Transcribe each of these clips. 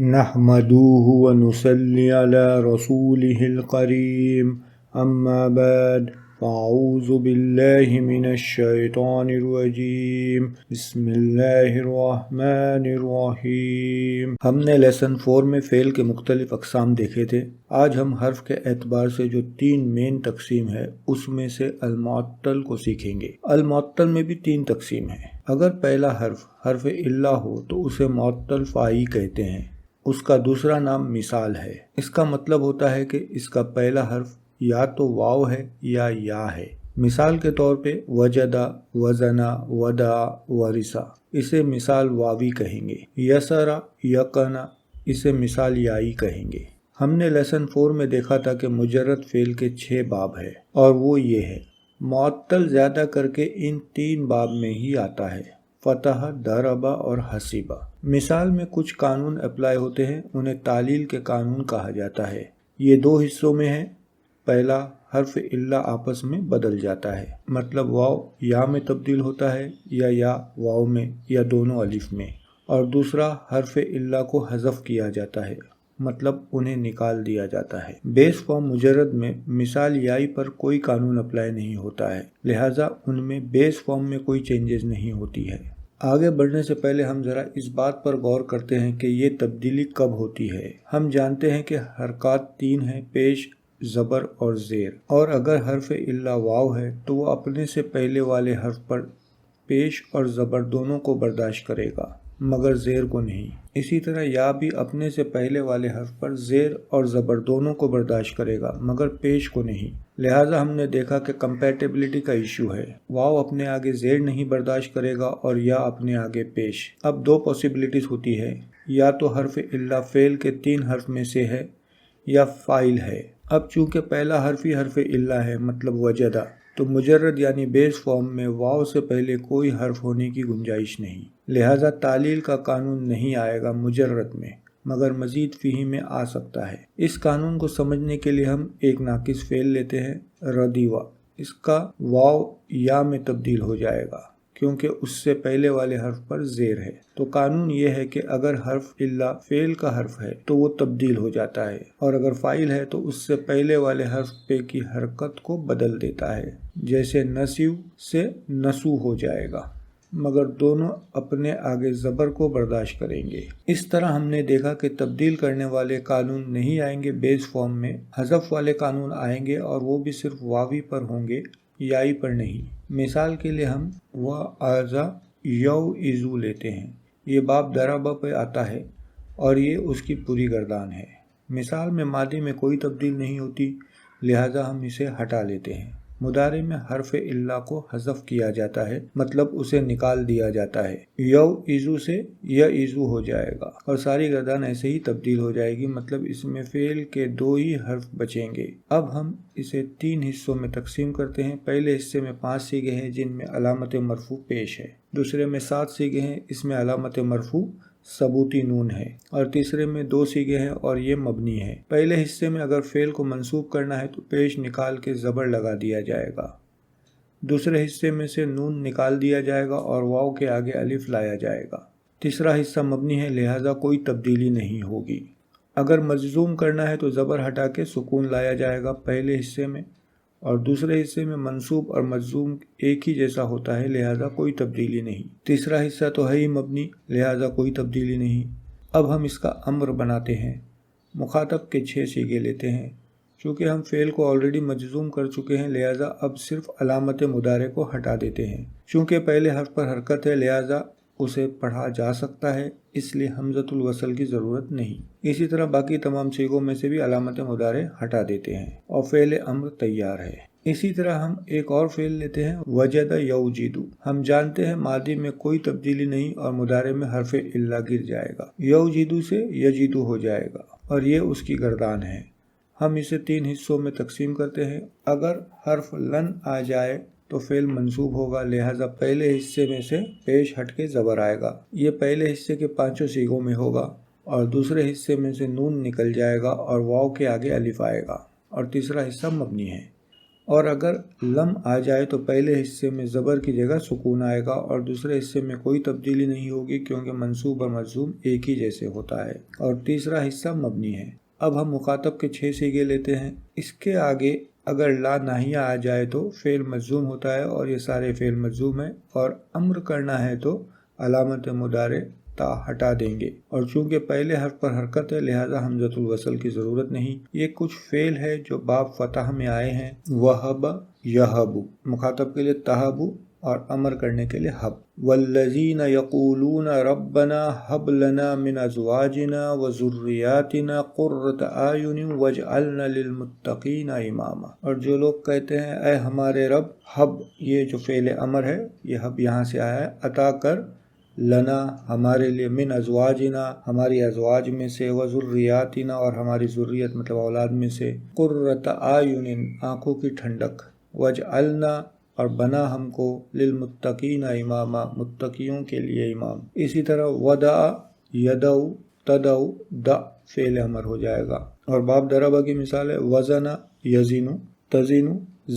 نحمده ونصلي على رسوله الكريم أما بعد فأعوذ بالله من الشيطان الرجیم بسم اللہ الرحمن الرحیم۔ ہم نے لیسن 4 میں فعل کے مختلف اقسام دیکھے تھے۔ آج ہم حرف کے اعتبار سے جو 3 مین تقسیم ہے اس میں سے المعطل کو سیکھیں گے۔ المعطل میں بھی 3 تقسیم ہے۔ اگر پہلا حرف علا ہو تو اسے معطل فائی کہتے ہیں۔ اس کا دوسرا نام مثال ہے۔ اس کا مطلب ہوتا ہے کہ اس کا پہلا حرف یا تو واو ہے یا ہے۔ مثال کے طور پہ وجدہ، وزنا، ودا، ورثا، اسے مثال واوی کہیں گے۔ یسرا، یقنا، اسے مثال یائی کہیں گے۔ ہم نے لیسن 4 میں دیکھا تھا کہ مجرد فعل کے 6 باب ہے اور وہ یہ ہے۔ معطل زیادہ کر کے ان 3 باب میں ہی آتا ہے، فتح، ضربہ اور حسیبہ۔ مثال میں کچھ قانون اپلائی ہوتے ہیں، انہیں تعلیل کے قانون کہا جاتا ہے۔ یہ 2 حصوں میں ہے۔ پہلا حرف علا آپس میں بدل جاتا ہے، مطلب واو یا میں تبدیل ہوتا ہے یا واو میں یا دونوں الف میں، اور دوسرا حرف علا کو حذف کیا جاتا ہے، مطلب انہیں نکال دیا جاتا ہے۔ بیس فارم مجرد میں مثال یائی پر کوئی قانون اپلائی نہیں ہوتا ہے، لہٰذا ان میں بیس فارم میں کوئی چینجز نہیں ہوتی ہے۔ آگے بڑھنے سے پہلے ہم ذرا اس بات پر غور کرتے ہیں کہ یہ تبدیلی کب ہوتی ہے۔ ہم جانتے ہیں کہ حرکات 3 ہیں، پیش، زبر اور زیر، اور اگر حرف علا واو ہے تو وہ اپنے سے پہلے والے حرف پر پیش اور زبر دونوں کو برداشت کرے گا مگر زیر کو نہیں۔ اسی طرح یا بھی اپنے سے پہلے والے حرف پر زیر اور زبر دونوں کو برداشت کرے گا مگر پیش کو نہیں۔ لہٰذا ہم نے دیکھا کہ کمپیٹیبلٹی کا ایشو ہے۔ واو اپنے آگے زیر نہیں برداشت کرے گا اور یا اپنے آگے پیش۔ اب 2 پاسبلٹیز ہوتی ہے، یا تو حرف علا فعل کے 3 حرف میں سے ہے یا فاعل ہے۔ اب چونکہ پہلا حرف ہی حرف علا ہے، مطلب وجدہ، تو مجرد یعنی بیس فارم میں واو سے پہلے کوئی حرف ہونے کی گنجائش نہیں، لہٰذا تعلیل کا قانون نہیں آئے گا مجرد میں، مگر مزید فیہ میں آ سکتا ہے۔ اس قانون کو سمجھنے کے لیے ہم ایک ناقص فعل لیتے ہیں، ردیوا۔ اس کا واو یا میں تبدیل ہو جائے گا کیونکہ اس سے پہلے والے حرف پر زیر ہے۔ تو قانون یہ ہے کہ اگر حرف علا فعل کا حرف ہے تو وہ تبدیل ہو جاتا ہے، اور اگر فاعل ہے تو اس سے پہلے والے حرف پہ کی حرکت کو بدل دیتا ہے، جیسے نسیو سے نسو ہو جائے گا، مگر دونوں اپنے آگے زبر کو برداشت کریں گے۔ اس طرح ہم نے دیکھا کہ تبدیل کرنے والے قانون نہیں آئیں گے بیس فارم میں، حذف والے قانون آئیں گے اور وہ بھی صرف واوی پر ہوں گے، یائی پر نہیں۔ مثال کے لیے ہم وَعَزَ یَوْعِزُ لیتے ہیں، یہ باب ضربہ پہ آتا ہے اور یہ اس کی پوری گردان ہے۔ مثال میں ماضی میں کوئی تبدیل نہیں ہوتی، لہٰذا ہم اسے ہٹا لیتے ہیں۔ مضارع میں حرف علا کو حذف کیا جاتا ہے، مطلب اسے نکال دیا جاتا ہے، یَوْعِزُ سے یَعِزُ ہو جائے گا اور ساری گردان ایسے ہی تبدیل ہو جائے گی، مطلب اس میں فعل کے 2 ہی حرف بچیں گے۔ اب ہم اسے 3 حصوں میں تقسیم کرتے ہیں۔ پہلے حصے میں 5 صیغے ہیں جن میں علامت مرفوع پیش ہے، دوسرے میں 7 صیغے ہیں، اس میں علامت مرفوع ثبوتی نون ہے، اور تیسرے میں 2 صیغے ہیں اور یہ مبنی ہے۔ پہلے حصے میں اگر فعل کو منصوب کرنا ہے تو پیش نکال کے زبر لگا دیا جائے گا، دوسرے حصے میں سے نون نکال دیا جائے گا اور واو کے آگے الف لایا جائے گا۔ تیسرا حصہ مبنی ہے، لہٰذا کوئی تبدیلی نہیں ہوگی۔ اگر مجزوم کرنا ہے تو زبر ہٹا کے سکون لایا جائے گا پہلے حصے میں، اور دوسرے حصے میں منصوب اور مجزوم ایک ہی جیسا ہوتا ہے، لہٰذا کوئی تبدیلی نہیں۔ تیسرا حصہ تو ہے ہی مبنی، لہٰذا کوئی تبدیلی نہیں۔ اب ہم اس کا امر بناتے ہیں۔ مخاطب کے 6 صیغے لیتے ہیں۔ چونکہ ہم فعل کو آلریڈی مجزوم کر چکے ہیں، لہٰذا اب صرف علامت مضارع کو ہٹا دیتے ہیں۔ چونکہ پہلے حرف پر حرکت ہے، لہٰذا اسے پڑھا جا سکتا ہے، اس لیے حمزۃ الوصل کی ضرورت نہیں۔ اسی طرح باقی تمام صیغوں میں سے بھی علامت مضارع ہٹا دیتے ہیں اور فعل امر تیار ہے۔ اسی طرح ہم ایک اور فعل لیتے ہیں، وجد یوجد۔ ہم جانتے ہیں ماضی میں کوئی تبدیلی نہیں اور مضارع میں حرف علا گر جائے گا، یوجد سے یجد ہو جائے گا اور یہ اس کی گردان ہے۔ ہم اسے 3 حصوں میں تقسیم کرتے ہیں۔ اگر حرف لن آ جائے تو فعل منصوب ہوگا، لہٰذا پہلے حصے میں سے پیش ہٹ کے زبر آئے گا، یہ پہلے حصے کے 5 صیغوں میں ہوگا، اور دوسرے حصے میں سے نون نکل جائے گا اور واو کے آگے الف آئے گا، اور تیسرا حصہ مبنی ہے، اور اگر لم آ جائے تو پہلے حصے میں زبر کی جگہ سکون آئے گا اور دوسرے حصے میں کوئی تبدیلی نہیں ہوگی کیونکہ منصوب اور مجزوم ایک ہی جیسے ہوتا ہے، اور تیسرا حصہ مبنی ہے۔ اب ہم مخاطب کے 6 صیغے لیتے ہیں۔ اس کے آگے اگر لا ناہیہ آ جائے تو فعل مجزوم ہوتا ہے اور یہ سارے فعل مجزوم ہیں، اور امر کرنا ہے تو علامت مضارع تا ہٹا دیں گے، اور چونکہ پہلے حرف پر حرکت ہے لہذا حمزۃ الوصل کی ضرورت نہیں۔ یہ کچھ فعل ہے جو باب فتح میں آئے ہیں، وہب، یہب، مخاطب کے لیے تہب اور امر کرنے کے لیے حب۔ والذین یقولون ربنا ہب لنا من ازواجنا وذریاتنا قرۃ اعین واجعلنا للمتقین اماما، اور جو لوگ کہتے ہیں اے ہمارے رب، ہب یہ جو فعل امر ہے یہ ہب یہاں سے آیا ہے، عطا کر، لنا ہمارے لیے، من ازواجنا ہماری ازواج میں سے، وذریاتنا اور ہماری ذریت مطلب اولاد میں سے، قرۃ اعین آنکھوں کی ٹھنڈک، واجعلنا اور بنا ہم کو، للمتقین اماما متقیوں کے لیے امام۔ اسی طرح ودع، یدعو، تدعو، دع فعل امر ہو جائے گا، اور باب ضربہ کی مثال ہے وزن، یزن، تزن،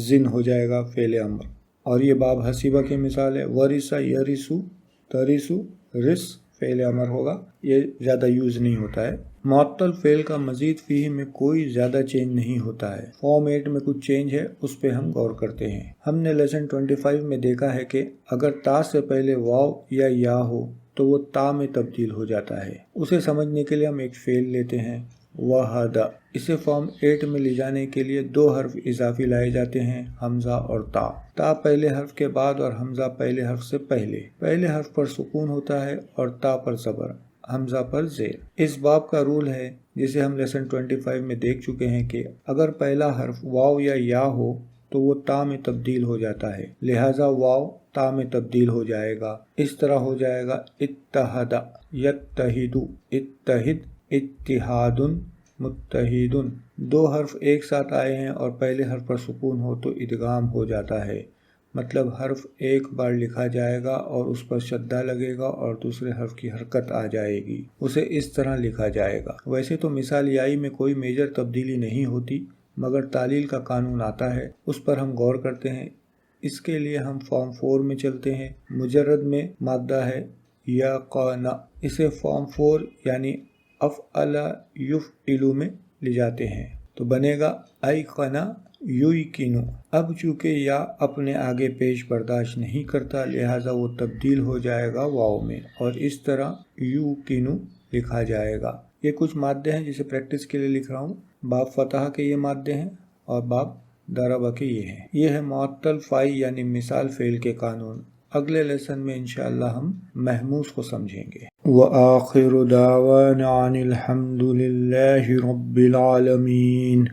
زن ہو جائے گا فعل امر، اور یہ باب حسیبہ کی مثال ہے ورث، یرث، ترث، رث فعل امر ہوگا، یہ زیادہ یوز نہیں ہوتا ہے۔ معطل فعل کا مزید فیہ میں کوئی زیادہ چینج نہیں ہوتا ہے، فارمیٹ میں کچھ چینج ہے، اس پہ ہم غور کرتے ہیں۔ ہم نے لیسن 25 میں دیکھا ہے کہ اگر تا سے پہلے واو یا یا ہو تو وہ تا میں تبدیل ہو جاتا ہے۔ اسے سمجھنے کے لیے ہم ایک فعل لیتے ہیں وحد، اسے فارم 8 میں لے جانے کے لیے 2 حرف اضافی لائے جاتے ہیں، حمزہ اور تا۔ تا پہلے حرف کے بعد اور حمزہ پہلے حرف سے پہلے، پہلے حرف پر سکون ہوتا ہے اور تا پر زبر، حمزہ پر زیر۔ اس باب کا رول ہے جسے ہم لیسن 25 میں دیکھ چکے ہیں کہ اگر پہلا حرف واو یا یا ہو تو وہ تا میں تبدیل ہو جاتا ہے، لہٰذا واو تا میں تبدیل ہو جائے گا۔ اس طرح ہو جائے گا اتحد، یتحد، اتحد، اتحاد، متحد۔ 2 حرف ایک ساتھ آئے ہیں اور پہلے حرف پر سکون ہو تو ادغام ہو جاتا ہے، مطلب حرف ایک بار لکھا جائے گا اور اس پر شدہ لگے گا اور دوسرے حرف کی حرکت آ جائے گی، اسے اس طرح لکھا جائے گا۔ ویسے تو مثال یائی میں کوئی میجر تبدیلی نہیں ہوتی، مگر تعلیل کا قانون آتا ہے، اس پر ہم غور کرتے ہیں۔ اس کے لیے ہم فارم 4 میں چلتے ہیں۔ مجرد میں مادہ ہے یا قانا، اسے فارم 4 یعنی افعل یفعل میں لے جاتے ہیں تو بنے گا ایقنا یوقن۔ اب چونکہ یا اپنے آگے پیش برداشت نہیں کرتا لہٰذا وہ تبدیل ہو جائے گا واو میں، اور اس طرح یوقن لکھا جائے گا۔ یہ کچھ مادے ہیں جسے پریکٹس کے لیے لکھ رہا ہوں۔ باب فتح کے یہ مادے ہیں اور باب ضربہ کے یہ ہیں۔ یہ ہے معطل فائی یعنی مثال فعل کے قانون۔ اگلے لیسن میں انشاءاللہ ہم محموس کو سمجھیں گے۔ وآخر دعوانا عن الحمد للہ رب العالمین۔